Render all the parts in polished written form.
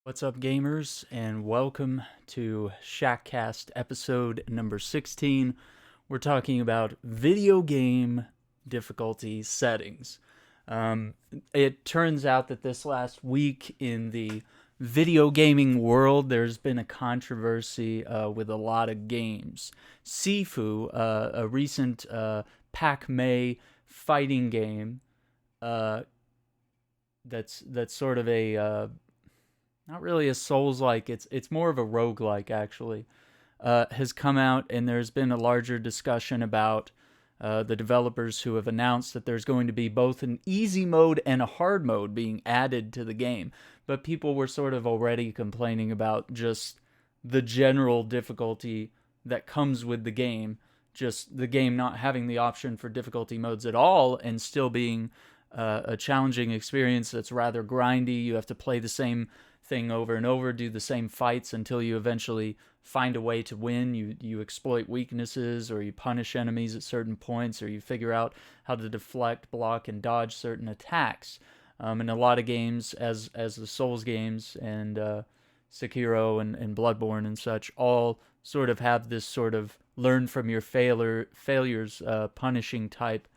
What's up, gamers, and welcome to Shackcast episode number 16. We're talking about video game difficulty settings. It turns out that this last week in the video gaming world, there's been a controversy with a lot of games. Sifu, a recent Pac-Man fighting game, uh, that's sort of a not really a Souls-like. It's more of a roguelike, actually. Has come out, and there's been a larger discussion about the developers who have announced that there's going to be both an easy mode and a hard mode being added to the game. But people were sort of already complaining about just the general difficulty that comes with the game. Just the game not having the option for difficulty modes at all and still being a challenging experience that's rather grindy. You have to play the same thing over and over, do the same fights until you eventually find a way to win. You exploit weaknesses, or you punish enemies at certain points, or you figure out how to deflect, block, and dodge certain attacks. In a lot of games, as the Souls games and Sekiro and Bloodborne and such, all sort of have this sort of learn from your failures punishing type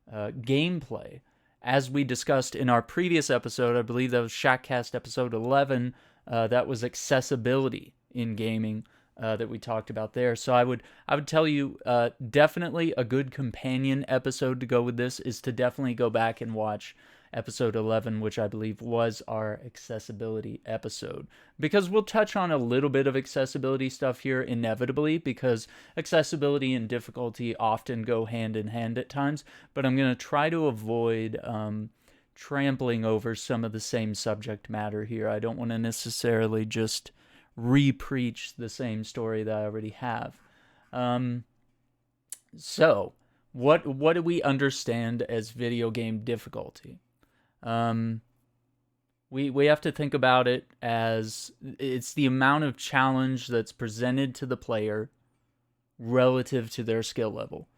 gameplay. As we discussed in our previous episode, I believe that was Shackcast episode 11, that was accessibility in gaming that we talked about there. So I would tell you, definitely a good companion episode to go with this is to definitely go back and watch episode 11, which I believe was our accessibility episode. Because we'll touch on a little bit of accessibility stuff here inevitably, because accessibility and difficulty often go hand in hand at times, but I'm going to try to avoid trampling over some of the same subject matter here. I don't want to necessarily just re-preach the same story that I already have. So, what do we understand as video game difficulty? We have to think about it as it's the amount of challenge that's presented to the player relative to their skill level.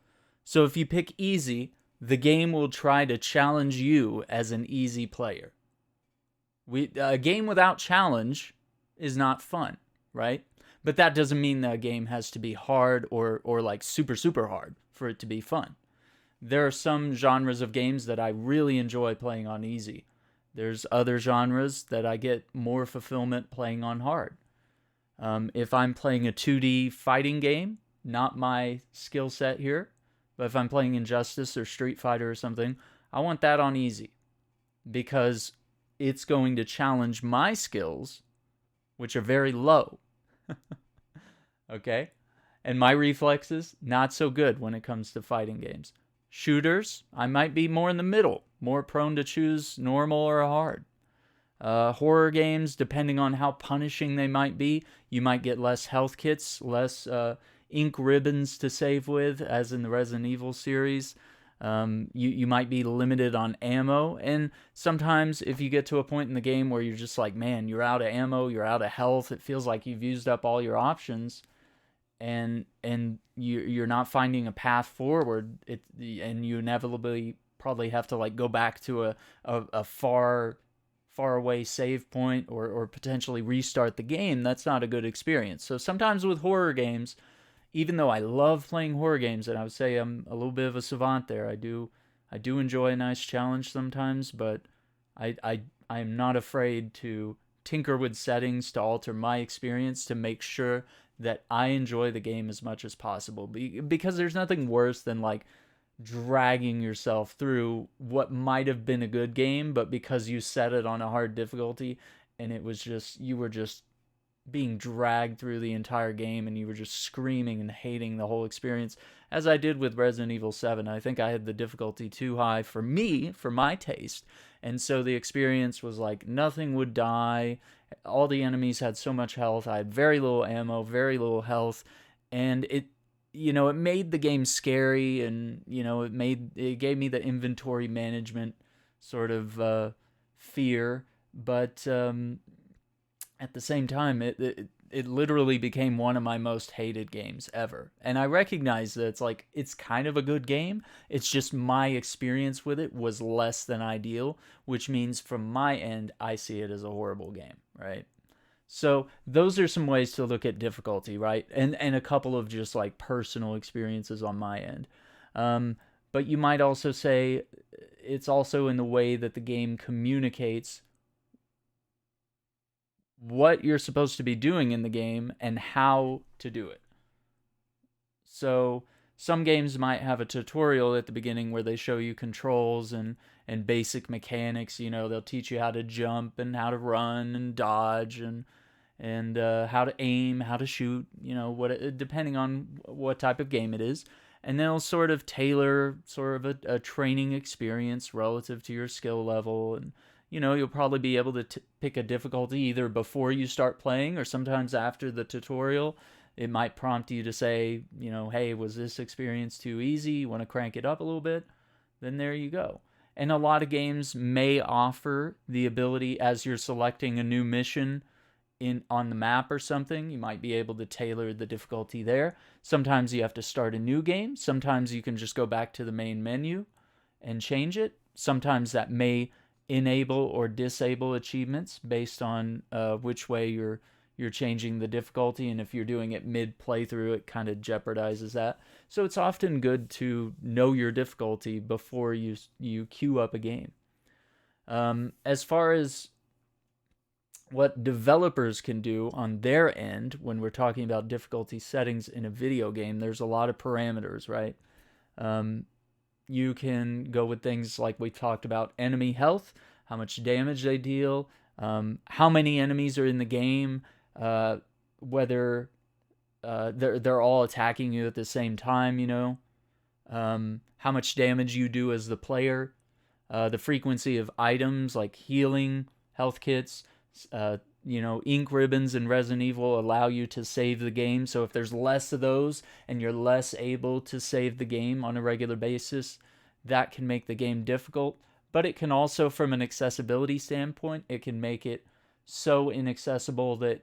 So if you pick easy, the game will try to challenge you as an easy player. A game without challenge is not fun, right? But that doesn't mean that a game has to be hard or like super, super hard for it to be fun. There are some genres of games that I really enjoy playing on easy. There's other genres that I get more fulfillment playing on hard. If I'm playing a 2D fighting game, not my skill set here, but if I'm playing Injustice or Street Fighter or something, I want that on easy because it's going to challenge my skills, which are very low. Okay? And my reflexes, not so good when it comes to fighting games. Shooters, I might be more in the middle, more prone to choose normal or hard. Horror games, depending on how punishing they might be, you might get less health kits, less ink ribbons to save with, as in the Resident Evil series. You might be limited on ammo, and sometimes if you get to a point in the game where you're just like, man, you're out of ammo, you're out of health, it feels like you've used up all your options, and you're not finding a path forward, and you inevitably probably have to like go back to a far away save point or potentially restart the game. That's not a good experience. So sometimes with horror games, even though I love playing horror games, and I would say I'm a little bit of a savant there, I do enjoy a nice challenge sometimes, but I'm not afraid to tinker with settings to alter my experience to make sure that I enjoy the game as much as possible. Because there's nothing worse than like dragging yourself through what might have been a good game, but because you set it on a hard difficulty and it was just, you were just being dragged through the entire game and you were just screaming and hating the whole experience, as I did with Resident Evil 7. I think I had the difficulty too high for me, for my taste, and so the experience was like nothing would die, all the enemies had so much health, I had very little ammo, very little health, and it made the game scary, and it gave me the inventory management sort of fear, but at the same time, it literally became one of my most hated games ever. And I recognize that it's kind of a good game. It's just my experience with it was less than ideal, which means from my end, I see it as a horrible game, right? So those are some ways to look at difficulty, right? And a couple of just like personal experiences on my end. Um, but you might also say it's also in the way that the game communicates what you're supposed to be doing in the game and how to do it. So some games might have a tutorial at the beginning where they show you controls and basic mechanics. They'll teach you how to jump and how to run and dodge and how to aim, how to shoot. What depending on what type of game it is, and they'll sort of tailor sort of a training experience relative to your skill level. And you'll probably be able to pick a difficulty either before you start playing or sometimes after the tutorial. It might prompt you to say, hey, was this experience too easy? You want to crank it up a little bit? Then there you go. And a lot of games may offer the ability, as you're selecting a new mission on the map or something, you might be able to tailor the difficulty there. Sometimes you have to start a new game. Sometimes you can just go back to the main menu and change it. Sometimes that may enable or disable achievements based on which way you're changing the difficulty, and if you're doing it mid playthrough, it kind of jeopardizes that. So it's often good to know your difficulty before you queue up a game. As far as what developers can do on their end when we're talking about difficulty settings in a video game, there's a lot of parameters, right? You can go with things like we talked about: enemy health, how much damage they deal, how many enemies are in the game, whether they're all attacking you at the same time, how much damage you do as the player, the frequency of items like healing, health kits. Ink ribbons in Resident Evil allow you to save the game. So if there's less of those and you're less able to save the game on a regular basis, that can make the game difficult. But it can also, from an accessibility standpoint, it can make it so inaccessible that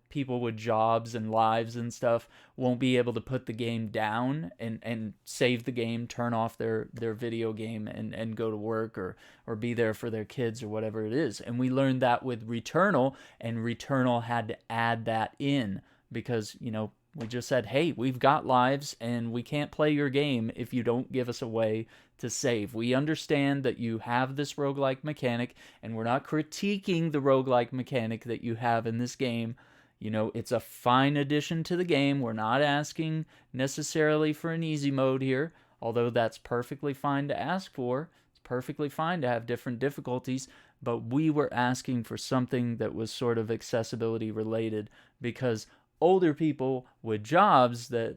people with jobs and lives and stuff won't be able to put the game down and save the game, turn off their video game and go to work or be there for their kids or whatever it is. And we learned that with Returnal, and Returnal had to add that in because, we just said, hey, we've got lives and we can't play your game if you don't give us a way to save. We understand that you have this roguelike mechanic, and we're not critiquing the roguelike mechanic that you have in this game. It's a fine addition to the game. We're not asking necessarily for an easy mode here, although that's perfectly fine to ask for. It's perfectly fine to have different difficulties, but we were asking for something that was sort of accessibility related, because older people with jobs that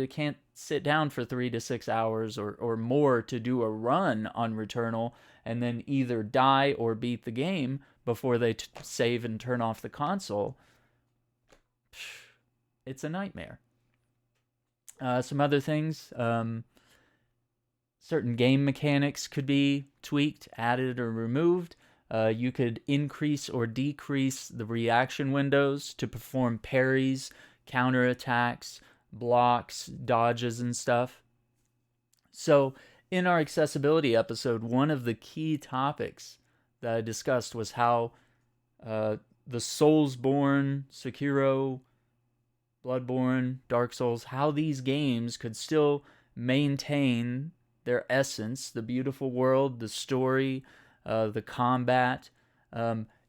can't sit down for 3 to 6 hours or more to do a run on Returnal and then either die or beat the game before they save and turn off the console. It's a nightmare. Some other things, certain game mechanics could be tweaked, added, or removed. You could increase or decrease the reaction windows to perform parries, counterattacks, blocks, dodges, and stuff. So, in our accessibility episode, one of the key topics that I discussed was how the Soulsborne, Sekiro, Bloodborne, Dark Souls, how these games could still maintain their essence, the beautiful world, the story, the combat,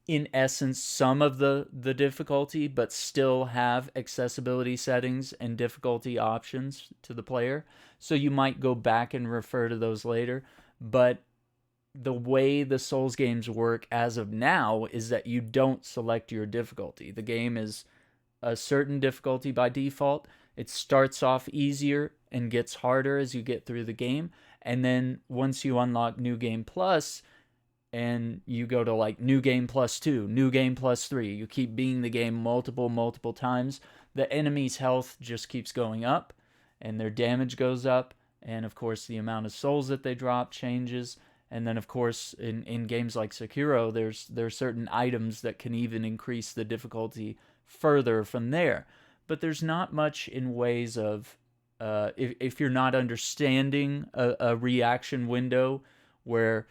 in essence, some of the difficulty, but still have accessibility settings and difficulty options to the player. So you might go back and refer to those later. But the way the Souls games work as of now is that you don't select your difficulty. The game is a certain difficulty by default. It starts off easier and gets harder as you get through the game. And then once you unlock New Game Plus, and you go to like New Game Plus 2, New Game Plus 3, you keep beating the game multiple times, the enemy's health just keeps going up, and their damage goes up, and of course the amount of souls that they drop changes. And then of course in games like Sekiro, there's certain items that can even increase the difficulty further from there. But there's not much in ways of if you're not understanding a reaction window where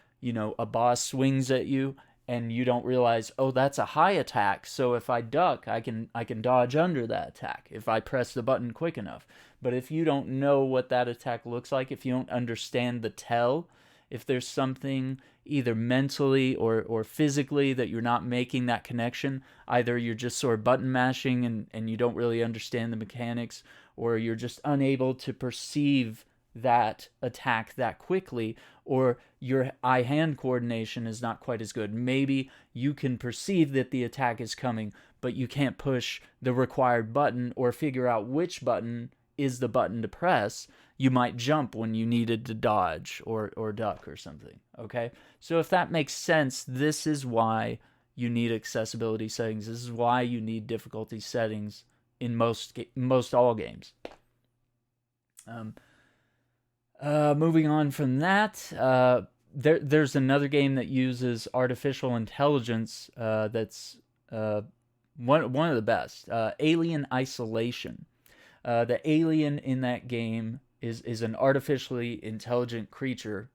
a boss swings at you and you don't realize, oh, that's a high attack, so if I duck, I can dodge under that attack if I press the button quick enough. But if you don't know what that attack looks like, if you don't understand the tell, if there's something either mentally or physically that you're not making that connection, either you're just sort of button mashing and you don't really understand the mechanics, or you're just unable to perceive that attack that quickly, or your eye-hand coordination is not quite as good. Maybe you can perceive that the attack is coming, but you can't push the required button or figure out which button is the button to press. You might jump when you needed to dodge or duck or something, okay? So if that makes sense, this is why you need accessibility settings. This is why you need difficulty settings in most all games. Moving on from that, there's another game that uses artificial intelligence that's one of the best, Alien Isolation. The alien in that game is an artificially intelligent creature,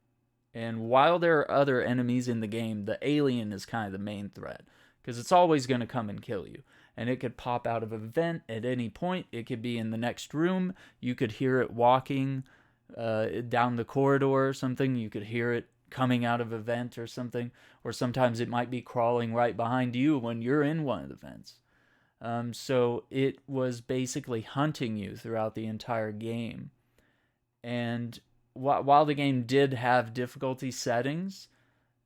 and while there are other enemies in the game, the alien is kind of the main threat, because it's always going to come and kill you. And it could pop out of a vent at any point. It could be in the next room. You could hear it walking down the corridor or something. You could hear it coming out of a vent or something. Or sometimes it might be crawling right behind you when you're in one of the vents. So it was basically hunting you throughout the entire game. And while the game did have difficulty settings,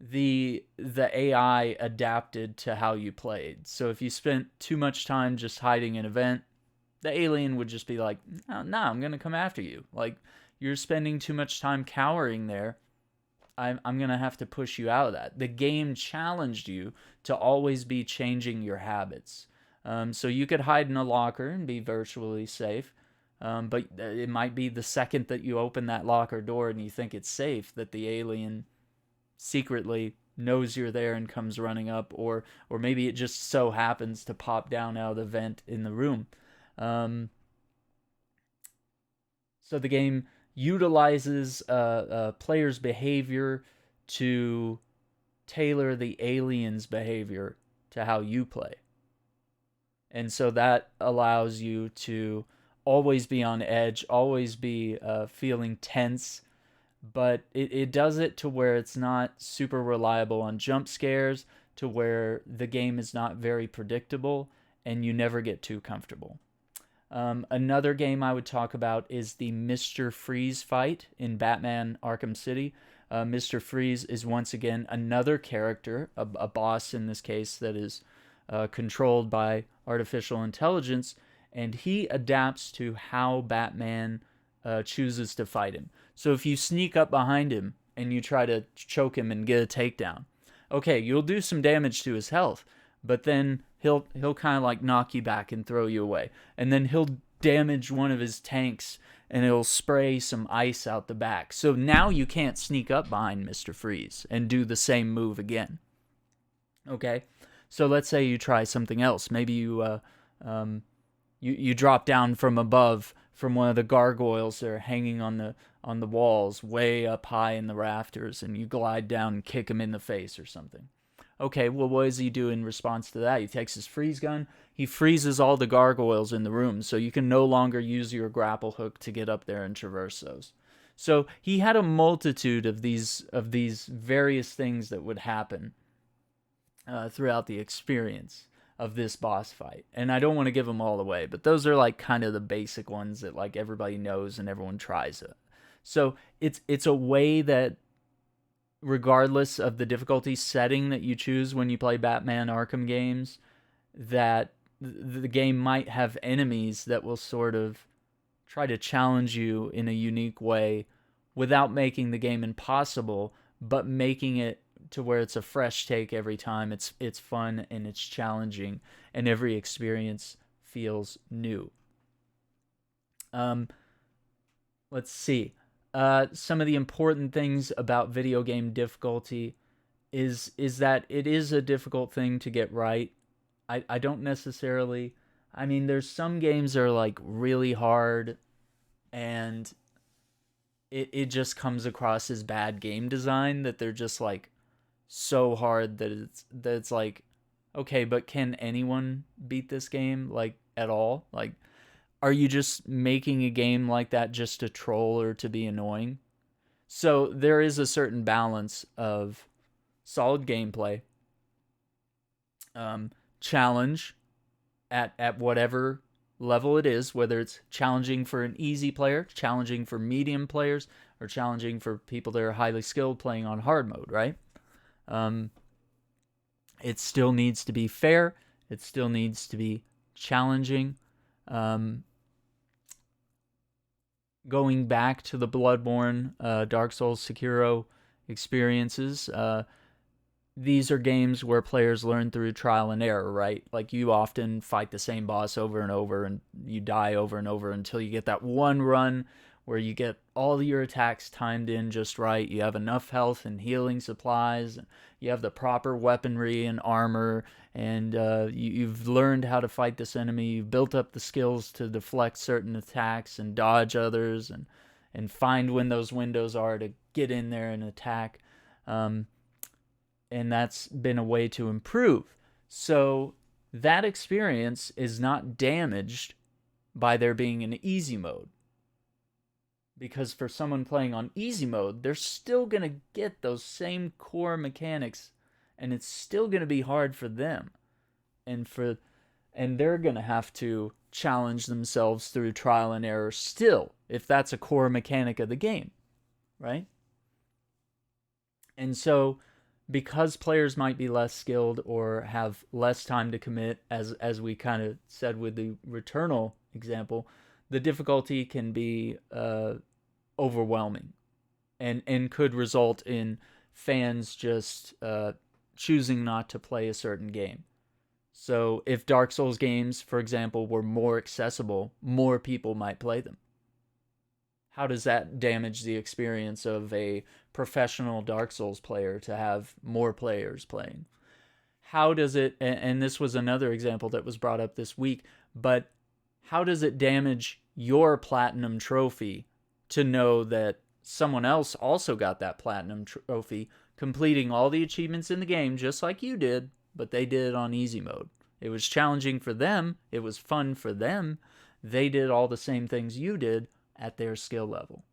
the AI adapted to how you played. So if you spent too much time just hiding in a vent, the alien would just be like, no, I'm going to come after you. Like, you're spending too much time cowering there. I'm going to have to push you out of that. The game challenged you to always be changing your habits. So you could hide in a locker and be virtually safe. But it might be the second that you open that locker door and you think it's safe that the alien secretly knows you're there and comes running up, or maybe it just so happens to pop down out of the vent in the room. So the game utilizes players' behavior to tailor the alien's behavior to how you play. And so that allows you to always be on edge, always be feeling tense, but it does it to where it's not super reliable on jump scares, to where the game is not very predictable, and you never get too comfortable. Another game I would talk about is the Mr. Freeze fight in Batman Arkham City. Mr. Freeze is once again another character, a boss in this case, that is controlled by artificial intelligence, and he adapts to how Batman chooses to fight him. So if you sneak up behind him and you try to choke him and get a takedown, okay, you'll do some damage to his health, but then he'll kind of like knock you back and throw you away. And then he'll damage one of his tanks and it'll spray some ice out the back. So now you can't sneak up behind Mr. Freeze and do the same move again. Okay? So let's say you try something else. Maybe you drop down from above from one of the gargoyles that are hanging on the walls way up high in the rafters, and you glide down and kick him in the face or something. Okay, well, what does he do in response to that? He takes his freeze gun, he freezes all the gargoyles in the room, so you can no longer use your grapple hook to get up there and traverse those. So he had a multitude of these various things that would happen throughout the experience of this boss fight. And I don't want to give them all away, but those are like kind of the basic ones that like everybody knows and everyone tries it. So it's a way that, regardless of the difficulty setting that you choose when you play Batman Arkham games, that the game might have enemies that will sort of try to challenge you in a unique way without making the game impossible, but making it to where it's a fresh take every time. It's fun and it's challenging, and every experience feels new. Let's see. Some of the important things about video game difficulty is that it is a difficult thing to get right. I don't necessarily... I mean, there's some games that are like really hard, and it just comes across as bad game design, that they're just like so hard that it's like, okay, but can anyone beat this game, like, at all? Like, are you just making a game like that just to troll or to be annoying? So there is a certain balance of solid gameplay, challenge at whatever level it is, whether it's challenging for an easy player, challenging for medium players, or challenging for people that are highly skilled playing on hard mode, right? It still needs to be fair. It still needs to be challenging. Going back to the Bloodborne, Dark Souls, Sekiro experiences, these are games where players learn through trial and error, right? Like, you often fight the same boss over and over, and you die over and over until you get that one run where you get all your attacks timed in just right. You have enough health and healing supplies. You have the proper weaponry and armor, and you've learned how to fight this enemy. You've built up the skills to deflect certain attacks and dodge others, and find when those windows are to get in there and attack. And that's been a way to improve. So that experience is not damaged by there being an easy mode. Because for someone playing on easy mode, they're still going to get those same core mechanics, and it's still going to be hard for them. And they're going to have to challenge themselves through trial and error still, if that's a core mechanic of the game, right? And so, because players might be less skilled or have less time to commit, as we kind of said with the Returnal example, the difficulty can be overwhelming, and could result in fans just choosing not to play a certain game. So if Dark Souls games, for example, were more accessible, more people might play them. How does that damage the experience of a professional Dark Souls player to have more players playing? How does it, and this was another example that was brought up this week, but how does it damage your platinum trophy to know that someone else also got that platinum trophy, completing all the achievements in the game just like you did, but they did it on easy mode? It was challenging for them. It was fun for them. They did all the same things you did at their skill level.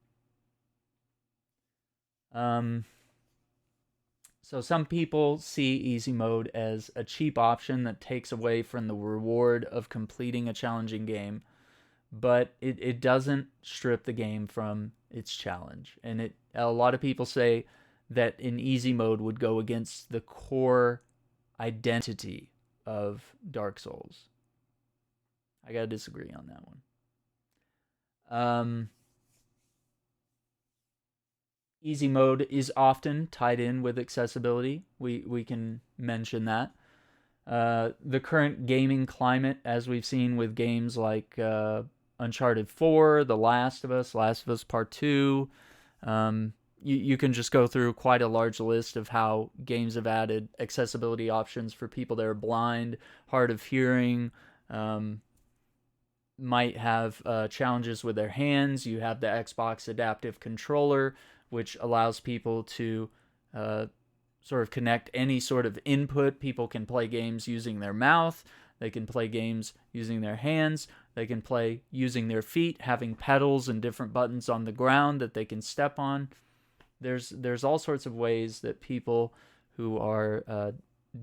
So some people see easy mode as a cheap option that takes away from the reward of completing a challenging game, but it doesn't strip the game from its challenge. And a lot of people say that an easy mode would go against the core identity of Dark Souls. I gotta disagree on that one. Easy mode is often tied in with accessibility. We can mention that. The current gaming climate, as we've seen with games like Uncharted 4, The Last of Us Part 2, you can just go through quite a large list of how games have added accessibility options for people that are blind, hard of hearing, might have challenges with their hands. You have the Xbox Adaptive Controller, which allows people to sort of connect any sort of input. People can play games using their mouth. They can play games using their hands. They can play using their feet, having pedals and different buttons on the ground that they can step on. There's all sorts of ways that people who are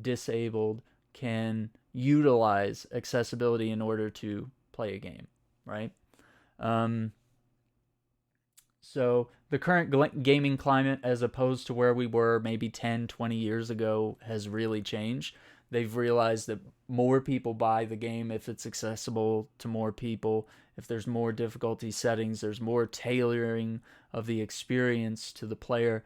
disabled can utilize accessibility in order to play a game, right? So the current gaming climate, as opposed to where we were maybe 10, 20 years ago, has really changed. They've realized that more people buy the game if it's accessible to more people. If there's more difficulty settings, there's more tailoring of the experience to the player.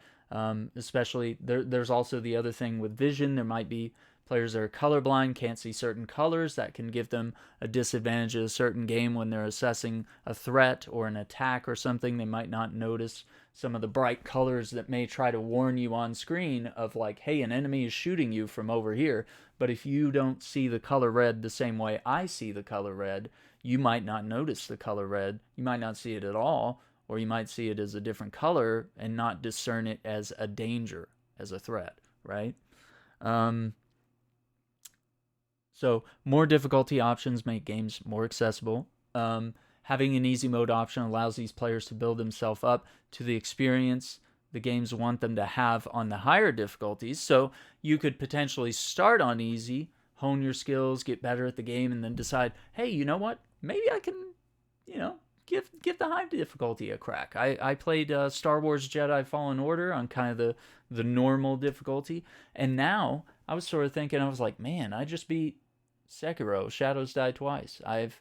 Especially, there's also the other thing with vision. There might be players that are colorblind, can't see certain colors. That can give them a disadvantage in a certain game when they're assessing a threat or an attack or something. They might not notice some of the bright colors that may try to warn you on screen of, like, hey, an enemy is shooting you from over here. But if you don't see the color red the same way I see the color red, you might not notice the color red. You might not see it at all, or you might see it as a different color and not discern it as a danger, as a threat, right? So more difficulty options make games more accessible. Having an easy mode option allows these players to build themselves up to the experience the games want them to have on the higher difficulties. So you could potentially start on easy, hone your skills, get better at the game, and then decide, hey, you know what? Maybe I can, give the high difficulty a crack. I played Star Wars Jedi Fallen Order on kind of the normal difficulty, and now I was sort of thinking, I was like, man, I just beat Sekiro, Shadows Die Twice. I've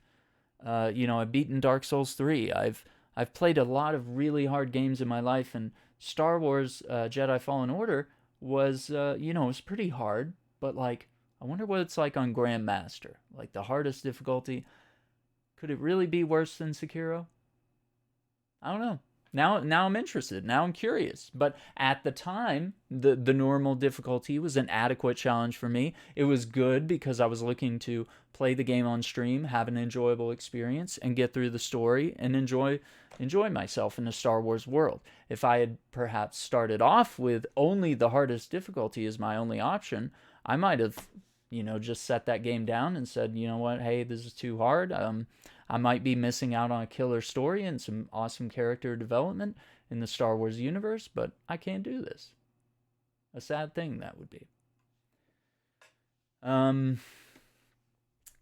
beaten Dark Souls 3. I've played a lot of really hard games in my life, and Star Wars Jedi Fallen Order was, it was pretty hard, but like, I wonder what it's like on Grandmaster, like the hardest difficulty. Could it really be worse than Sekiro? I don't know. Now I'm interested. Now I'm curious. But at the time, the normal difficulty was an adequate challenge for me. It was good because I was looking to play the game on stream, have an enjoyable experience, and get through the story and enjoy myself in the Star Wars world. If I had perhaps started off with only the hardest difficulty as my only option, I might have, just set that game down and said, you know what, hey, this is too hard. I might be missing out on a killer story and some awesome character development in the Star Wars universe, but I can't do this. A sad thing that would be.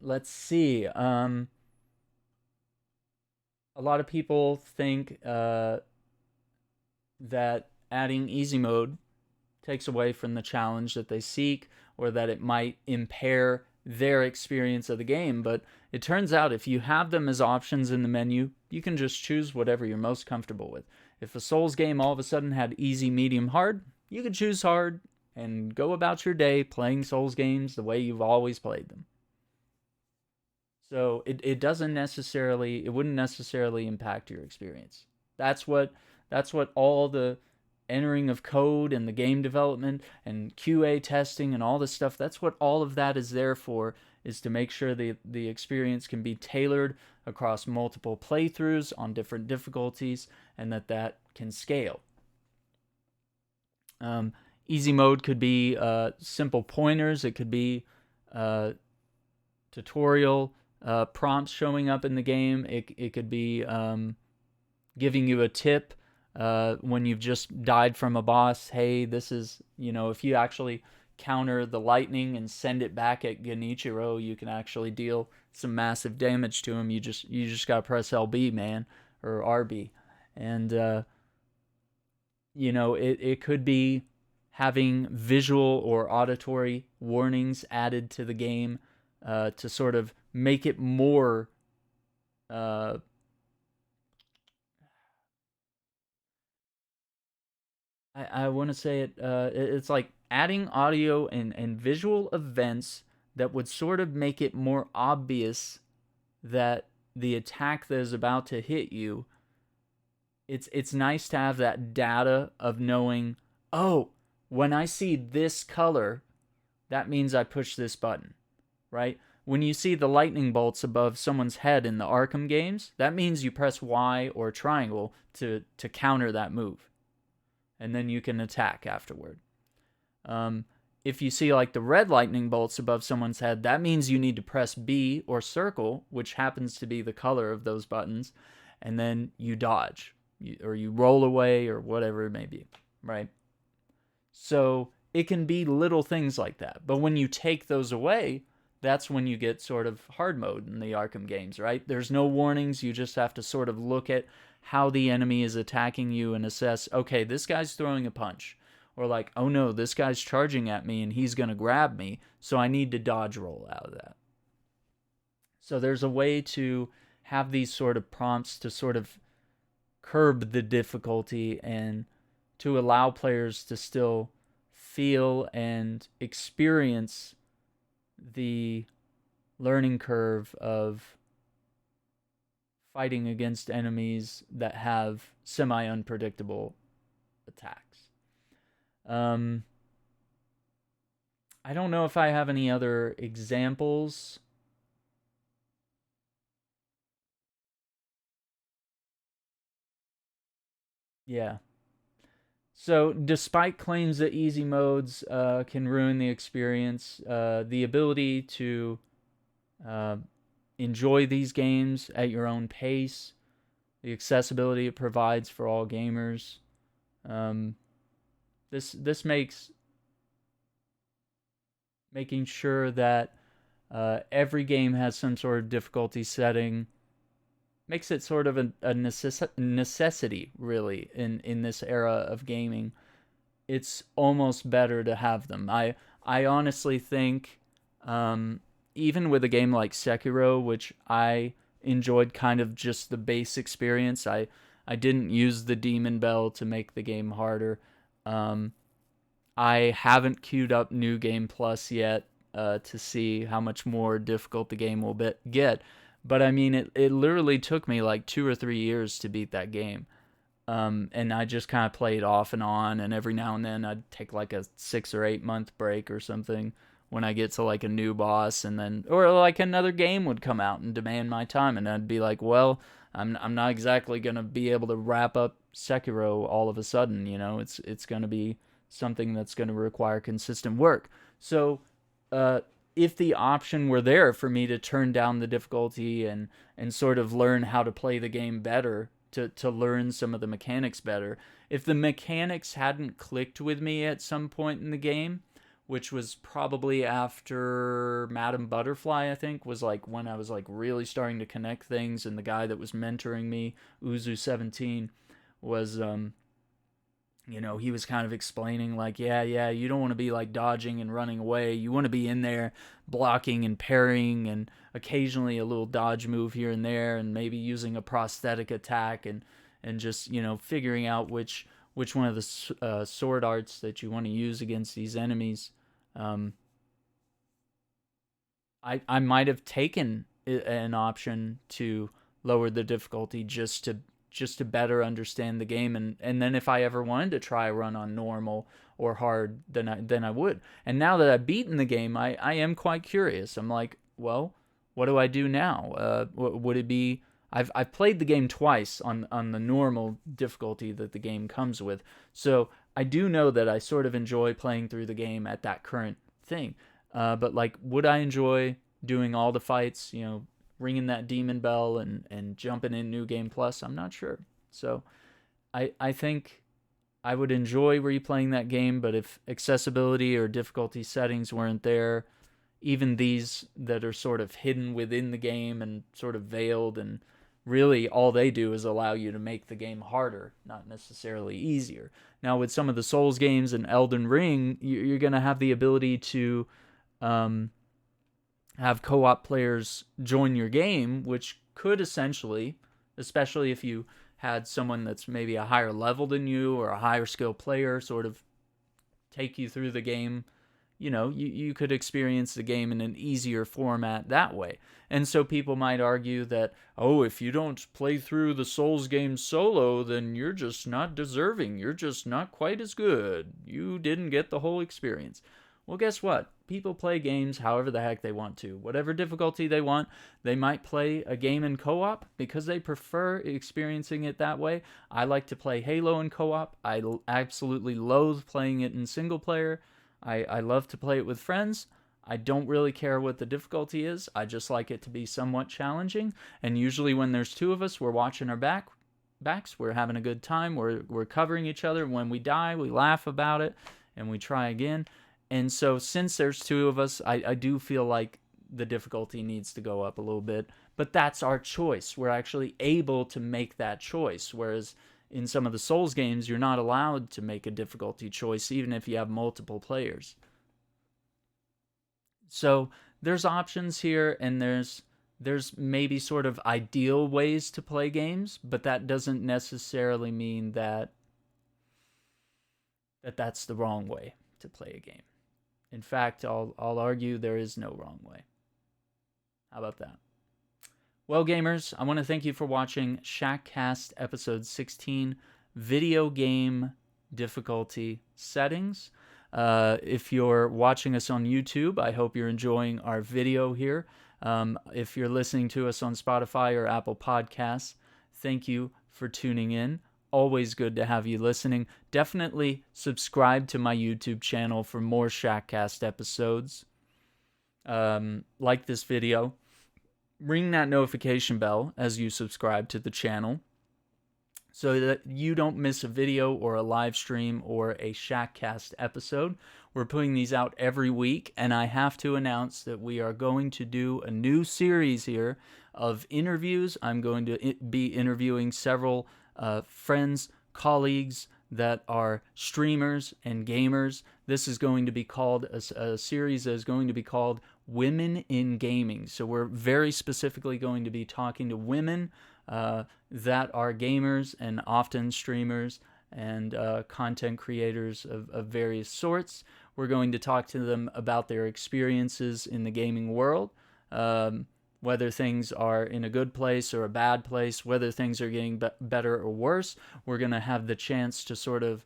Let's see. A lot of people think that adding easy mode takes away from the challenge that they seek, or that it might impair their experience of the game. But it turns out if you have them as options in the menu, you can just choose whatever you're most comfortable with. If a Souls game all of a sudden had easy, medium, hard, you could choose hard and go about your day playing Souls games the way you've always played them. So it wouldn't necessarily impact your experience. That's what all the entering of code and the game development and QA testing and all this stuff, that's what all of that is there for, is to make sure the experience can be tailored across multiple playthroughs on different difficulties, and that can scale. Easy mode could be simple pointers. It could be tutorial prompts showing up in the game. It could be giving you a tip when you've just died from a boss. Hey, this is, if you actually counter the lightning and send it back at Genichiro, you can actually deal some massive damage to him. You just gotta press LB, man, or RB. And it could be having visual or auditory warnings added to the game to sort of make it more I want to say it's like adding audio and visual events that would sort of make it more obvious that the attack that is about to hit you, it's nice to have that data of knowing, oh, when I see this color, that means I push this button, right? When you see the lightning bolts above someone's head in the Arkham games, that means you press Y or triangle to counter that move, and then you can attack afterward. If you see like the red lightning bolts above someone's head, that means you need to press B or circle, which happens to be the color of those buttons, and then you dodge, or you roll away, or whatever it may be, right? So it can be little things like that. But when you take those away, that's when you get sort of hard mode in the Arkham games, right? There's no warnings. You just have to sort of look at how the enemy is attacking you and assess, okay, this guy's throwing a punch. Or like, oh no, this guy's charging at me and he's going to grab me, so I need to dodge roll out of that. So there's a way to have these sort of prompts to sort of curb the difficulty and to allow players to still feel and experience the learning curve of fighting against enemies that have semi-unpredictable attacks. I don't know if I have any other examples. Yeah. So, despite claims that easy modes can ruin the experience, the ability to uh, enjoy these games at your own pace, the accessibility it provides for all gamers, um, this makes making sure that every game has some sort of difficulty setting makes it sort of a necessity, really, in this era of gaming. It's almost better to have them. I honestly think, um, even with a game like Sekiro, which I enjoyed kind of just the base experience, I didn't use the Demon Bell to make the game harder. Um, I haven't queued up New Game Plus yet to see how much more difficult the game will get. But I mean, it literally took me like 2 or 3 years to beat that game. And I just kind of played off and on, and every now and then I'd take like a 6 or 8 month break or something when I get to like a new boss, and then or like another game would come out and demand my time, and I'd be like, well, I'm not exactly gonna be able to wrap up Sekiro all of a sudden, you know. It's gonna be something that's gonna require consistent work. So, uh, if the option were there for me to turn down the difficulty and sort of learn how to play the game better, to learn some of the mechanics better. If the mechanics hadn't clicked with me at some point in the game, which was probably after Madame Butterfly, I think, was like when I was like really starting to connect things, and the guy that was mentoring me, Uzu17, was he was kind of explaining like, yeah, you don't want to be like dodging and running away. You want to be in there blocking and parrying and occasionally a little dodge move here and there, and maybe using a prosthetic attack, and just, figuring out which one of the sword arts that you want to use against these enemies. Um, I might have taken an option to lower the difficulty just to better understand the game, and then if I ever wanted to try a run on normal or hard, then I would. And now that I've beaten the game, I am quite curious. I'm like, well, what do I do now? Would it be I've played the game twice on the normal difficulty that the game comes with, so I do know that I sort of enjoy playing through the game at that current thing. But like, would I enjoy doing all the fights? Ringing that demon bell and jumping in New Game Plus? I'm not sure. So I think I would enjoy replaying that game, but if accessibility or difficulty settings weren't there, even these that are sort of hidden within the game and sort of veiled, and really all they do is allow you to make the game harder, not necessarily easier. Now, with some of the Souls games and Elden Ring, you're going to have the ability to have co-op players join your game, which could essentially, especially if you had someone that's maybe a higher level than you or a higher skill player, sort of take you through the game. You could experience the game in an easier format that way. And so people might argue that, oh, if you don't play through the Souls game solo, then you're just not deserving. You're just not quite as good. You didn't get the whole experience. Well, guess what? People play games however the heck they want to. Whatever difficulty they want, they might play a game in co-op because they prefer experiencing it that way. I like to play Halo in co-op. I absolutely loathe playing it in single player. I love to play it with friends. I don't really care what the difficulty is. I just like it to be somewhat challenging. And usually when there's two of us, we're watching our backs. We're having a good time. We're covering each other. When we die, we laugh about it and we try again. And so since there's two of us, I do feel like the difficulty needs to go up a little bit. But that's our choice. We're actually able to make that choice. Whereas in some of the Souls games, you're not allowed to make a difficulty choice, even if you have multiple players. So there's options here, and there's maybe sort of ideal ways to play games, but that doesn't necessarily mean that that's the wrong way to play a game. In fact, I'll argue there is no wrong way. How about that? Well, gamers, I want to thank you for watching Shackcast episode 16, Video Game Difficulty Settings. If you're watching us on YouTube, I hope you're enjoying our video here. If you're listening to us on Spotify or Apple Podcasts, thank you for tuning in. always good to have you listening. Definitely subscribe to my YouTube channel for more Shackcast episodes. Like this video. Ring that notification bell as you subscribe to the channel so that you don't miss a video or a live stream or a Shackcast episode. We're putting these out every week, and I have to announce that we are going to do a new series here of interviews. I'm going to be interviewing several friends, colleagues that are streamers and gamers. This is going to be called a series that is going to be called Women in Gaming. So we're very specifically going to be talking to women that are gamers and often streamers and content creators of various sorts. We're going to talk to them about their experiences in the gaming world, whether things are in a good place or a bad place, whether things are getting better or worse. We're going to have the chance to sort of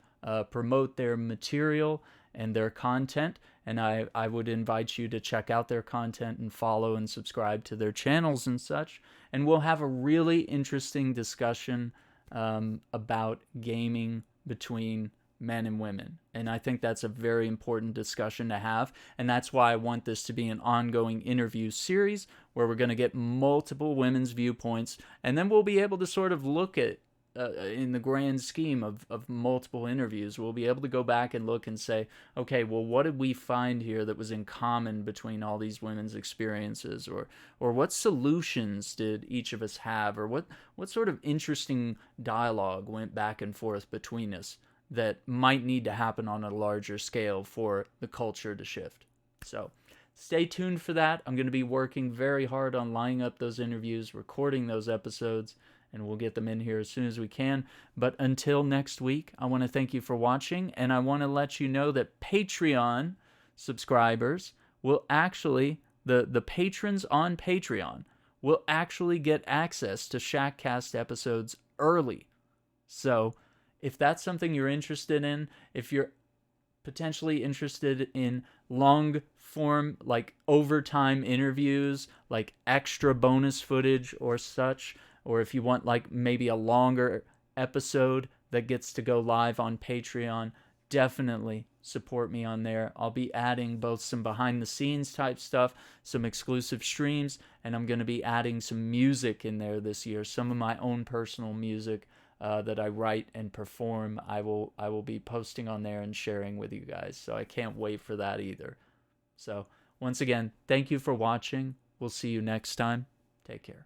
promote their material and their content, and I would invite you to check out their content and follow and subscribe to their channels and such. And we'll have a really interesting discussion about gaming between men and women. And I think that's a very important discussion to have. And that's why I want this to be an ongoing interview series where we're going to get multiple women's viewpoints. And then we'll be able to sort of look at, in the grand scheme of multiple interviews, we'll be able to go back and look and say, okay, well, what did we find here that was in common between all these women's experiences? Or what solutions did each of us have? Or what sort of interesting dialogue went back and forth between us that might need to happen on a larger scale for the culture to shift? So stay tuned for that. I'm going to be working very hard on lining up those interviews, recording those episodes, and we'll get them in here as soon as we can. But until next week, I want to thank you for watching, and I want to let you know that Patreon subscribers will actually, the patrons on Patreon will actually get access to Shackcast episodes early. So if that's something you're interested in, if you're potentially interested in long form, like overtime interviews, like extra bonus footage or such, or if you want like maybe a longer episode that gets to go live on Patreon, definitely support me on there. I'll be adding both some behind the scenes type stuff, some exclusive streams, and I'm going to be adding some music in there this year, some of my own personal music that I write and perform. I will be posting on there and sharing with you guys. So I can't wait for that either. So once again, thank you for watching. We'll see you next time. Take care.